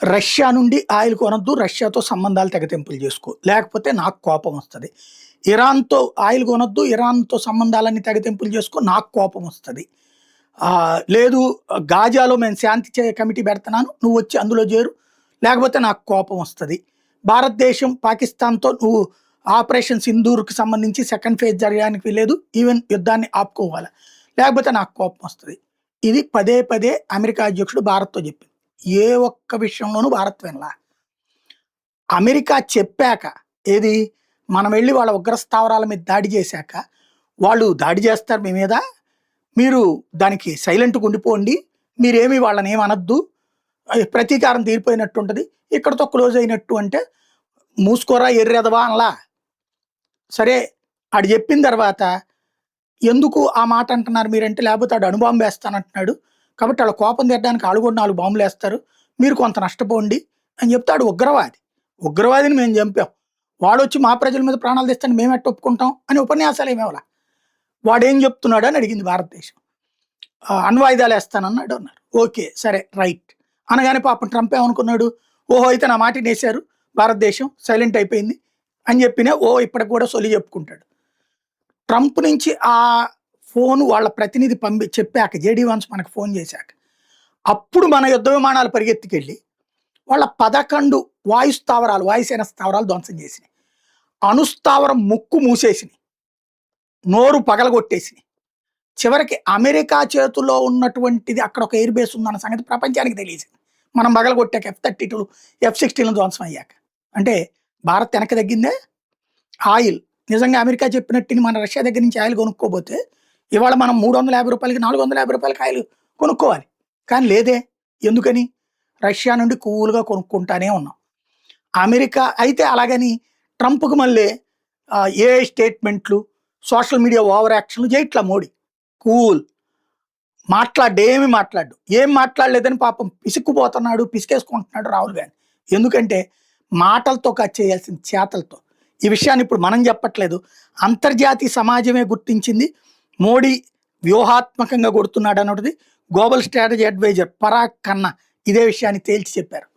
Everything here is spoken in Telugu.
రష్యా నుండి ఆయిల్ కొనొద్దు, రష్యాతో సంబంధాలు తెగతెంపులు చేసుకో, లేకపోతే నాకు కోపం వస్తది. ఇరాన్‌తో ఆయిల్ కొనొద్దు, ఇరాన్‌తో సంబంధాలన్నీ తెగతెంపులు చేసుకో, నాకు కోపం వస్తది. లేదు గాజాలో మేము శాంతి కమిటీ పెడుతున్నాను, నువ్వొచ్చి అందులో చేరు, లేకపోతే నాకు కోపం వస్తది. భారతదేశం పాకిస్తాన్‌తో నువ్వు ఆపరేషన్ సింధూర్‌కి సంబంధించి సెకండ్ ఫేజ్ జరగడానికి లేదు, ఈవెన్ యుద్ధాన్ని ఆపుకోవాలి, లేకపోతే నాకు కోపం వస్తది. ఇది పదే పదే అమెరికా అధ్యక్షుడు భారత్‌తో చెప్పింది. ఏ ఒక్క విషయంలోనూ భారత్ వినలా. అమెరికా చెప్పాక ఏది మనం వెళ్ళి వాళ్ళ ఉగ్ర స్థావరాల మీద దాడి చేశాక, వాళ్ళు దాడి చేస్తారు మీ మీద, మీరు దానికి సైలెంట్‌గా ఉండిపోండి, మీరేమి వాళ్ళని ఏమి అనొద్దు, ప్రతీకారం తీరిపోయినట్టు ఉంటది, ఇక్కడితో క్లోజ్ అయినట్టు అంటే మూసుకోరా ఎర్రెదవా అనలా. సరే ఆడు చెప్పిన తర్వాత ఎందుకు ఆ మాట అంటున్నారు మీరంటే, లేకపోతే ఆడు అణుబాంబు వేస్తానంటున్నాడు, కాబట్టి వాళ్ళ కోపం తీరడానికి ఆళ్ళు కూడా 4 బాంబులు వేస్తారు, మీరు కొంత నష్టపోండి అని చెప్తే ఆడు ఉగ్రవాది. ఉగ్రవాదిని మేము చంపాం, వాడొచ్చి మా ప్రజల మీద ప్రాణాలు తెస్తాను మేము ఎట్ట ఒప్పుకుంటాం అని ఉపన్యాసాలు ఏమేవలా. వాడేం చెప్తున్నాడు అని అడిగింది భారతదేశం. అణ్వాయుధాలు వేస్తానన్నాడు అన్నారు. ఓకే సరే రైట్ అనగానే పాపం ట్రంప్ ఏమనుకున్నాడు, ఓహో అయితే నా మాట నేసారు, భారతదేశం సైలెంట్ అయిపోయింది అని చెప్పినే ఇప్పటికి కూడా సొలి చెప్పుకుంటాడు. ట్రంప్ నుంచి ఆ ఫోన్ వాళ్ళ ప్రతినిధి చెప్పాక, జేడీ వాన్స్ మనకు ఫోన్ చేశాక, అప్పుడు మన యుద్ధ విమానాలు పరిగెత్తుకెళ్ళి వాళ్ళ 11 వాయుసేన స్థావరాలు ధ్వంసం చేసినాయి, అణుస్థావరం ముక్కు మూసేసినాయి, నోరు పగలగొట్టేసినాయి. చివరికి అమెరికా చేతుల్లో ఉన్నటువంటిది అక్కడ ఒక ఎయిర్ బేస్ ఉందన్న సంగతి ప్రపంచానికి తెలియసింది మనం పగలగొట్టాక, F-32 F-16 ధ్వంసం అయ్యాక. అంటే భారత్ వెనక తగ్గిందే. ఆయిల్ నిజంగా అమెరికా చెప్పినట్టు మన రష్యా దగ్గర నుంచి ఆయిల్ కొనుక్కోబోతే ఇవాళ మనం 350 రూపాయలకి 450 రూపాయలకి ఆయిల్ కొనుక్కోవాలి, కానీ లేదే. ఎందుకని? రష్యా నుండి కూల్గా కొనుక్కుంటానే ఉన్నాం. అమెరికా అయితే అలాగని ట్రంప్కి మళ్ళీ ఏఐ స్టేట్మెంట్లు, సోషల్ మీడియా ఓవర్ యాక్షన్లు చేయట్లా మోడీ. కూల్ ఏమి మాట్లాడు, ఏం మాట్లాడలేదని పాపం పిసుక్కుపోతున్నాడు, పిసికేసుకుంటున్నాడు రాహుల్ గాంధీ. ఎందుకంటే మాటలతో కాదు చేయాల్సింది, చేతలతో. ఈ విషయాన్ని ఇప్పుడు మనం చెప్పట్లేదు, అంతర్జాతీయ సమాజమే గుర్తించింది. మోడీ వ్యూహాత్మకంగా కొడుతున్నాడు అన్నది global strategy advisor Parag Khanna ఇదే విషయాన్ని తేల్చి చెప్పారు.